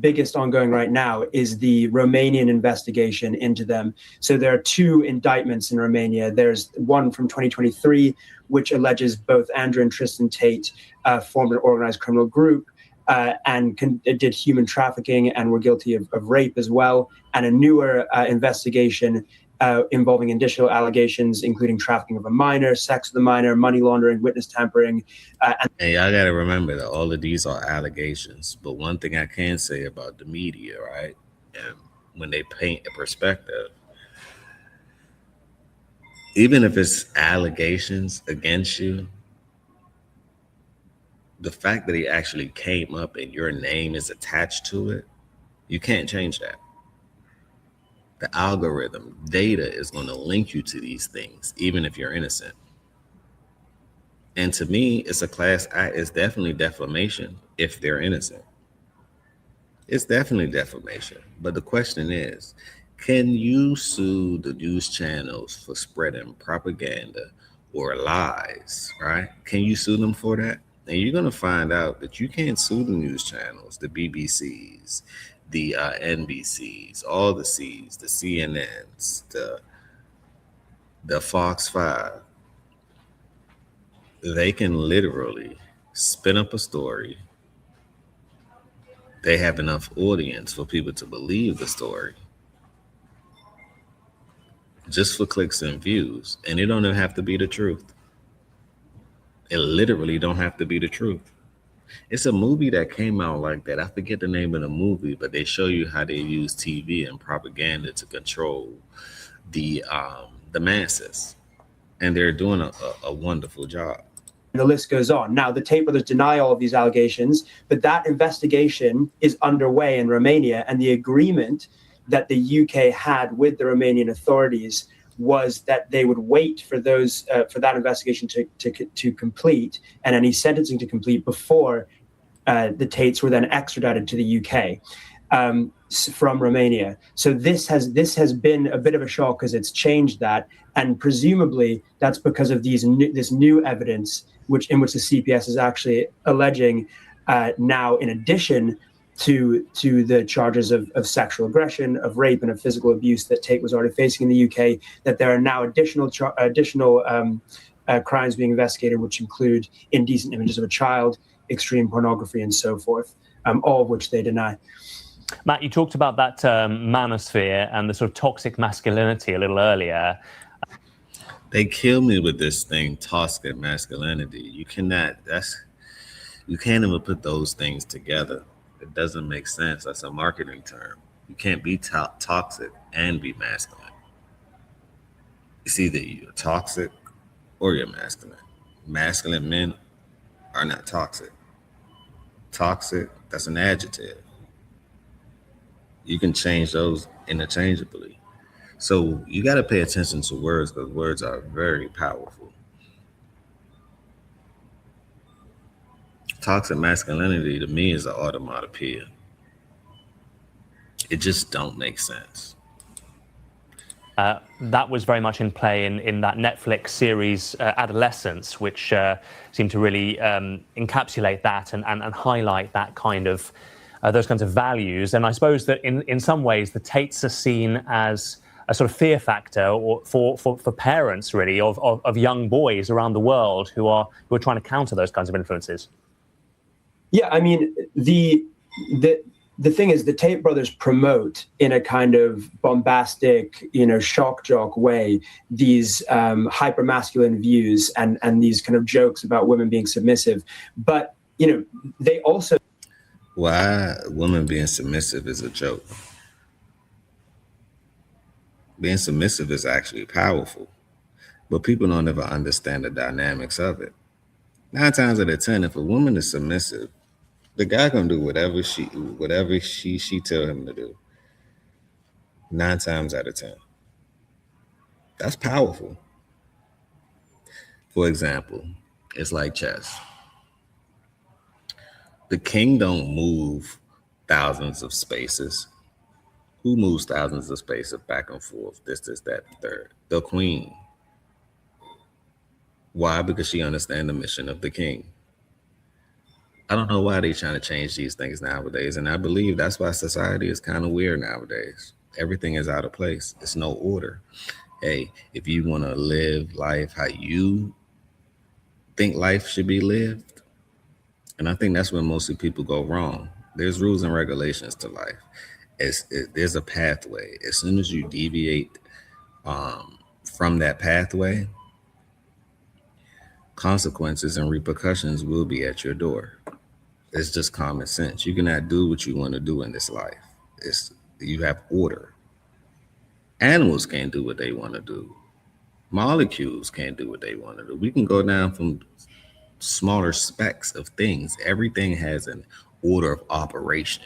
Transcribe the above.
biggest ongoing right now is the Romanian investigation into them. So there are two indictments in Romania. There's one from 2023, which alleges both Andrew and Tristan Tate formed an organized criminal group and did human trafficking and were guilty of rape as well. And a newer investigation involving additional allegations, including trafficking of a minor, sex with a minor, money laundering, witness tampering. And y'all got to remember that all of these are allegations. But one thing I can say about the media, right? And when they paint a perspective, even if it's allegations against you, the fact that he actually came up and your name is attached to it, you can't change that. The algorithm data is going to link you to these things, even if you're innocent. And to me, it's a class act. It's definitely defamation if they're innocent. It's definitely defamation. But the question is, can you sue the news channels for spreading propaganda or lies, right? Can you sue them for that? And you're going to find out that you can't sue the news channels, the BBCs, the NBCs, all the C's, the CNNs, the Fox 5. They can literally spin up a story. They have enough audience for people to believe the story just for clicks and views. And it don't even have to be the truth. It literally don't have to be the truth. It's a movie that came out like that. I forget the name of the movie, but they show you how they use TV and propaganda to control the masses. And they're doing a wonderful job. The list goes on. Now, the Tate brothers deny all of these allegations, but that investigation is underway in Romania, and the agreement that the UK had with the Romanian authorities was that they would wait for those for that investigation to complete and any sentencing to complete before the Tates were then extradited to the UK from Romania. So this has been a bit of a shock because it's changed that, and presumably that's because of this new evidence in which the CPS is actually alleging now, in addition to the charges of sexual aggression, of rape, and of physical abuse that Tate was already facing in the UK, that there are now additional crimes being investigated, which include indecent images of a child, extreme pornography, and so forth, all of which they deny. Matt, you talked about that manosphere and the sort of toxic masculinity a little earlier. They kill me with this thing, toxic masculinity. You can't even put those things together. It doesn't make sense. That's a marketing term. You can't be toxic and be masculine. It's either you're toxic or you're masculine. Masculine men are not toxic. Toxic, that's an adjective. You can change those interchangeably. So you got to pay attention to words, because words are very powerful. Toxic masculinity to me is an automatopoeia. It just don't make sense. That was very much in play in that Netflix series Adolescence, which seemed to really encapsulate that and highlight that kind of those kinds of values. And I suppose that in some ways the Tates are seen as a sort of fear factor or for parents really of young boys around the world who are trying to counter those kinds of influences. Yeah, I mean, the thing is, the Tate brothers promote in a kind of bombastic, shock jock way these hyper-masculine views and these kind of jokes about women being submissive. But, they also... Why women being submissive is a joke? Being submissive is actually powerful, but people don't ever understand the dynamics of it. 9 times out of 10, if a woman is submissive, the guy gonna do whatever she tell him to do. 9 times out of 10. That's powerful. For example, it's like chess. The king don't move thousands of spaces. Who moves thousands of spaces back and forth? This, that, third. The queen. Why? Because she understands the mission of the king. I don't know why they're trying to change these things nowadays. And I believe that's why society is kind of weird nowadays. Everything is out of place. It's no order. Hey, if you want to live life how you think life should be lived, and I think that's where mostly people go wrong. There's rules and regulations to life. There's a pathway. As soon as you deviate from that pathway, consequences and repercussions will be at your door. It's just common sense. You cannot do what you want to do in this life. You have order. Animals can't do what they want to do. Molecules can't do what they want to do. We can go down from smaller specks of things. Everything has an order of operation.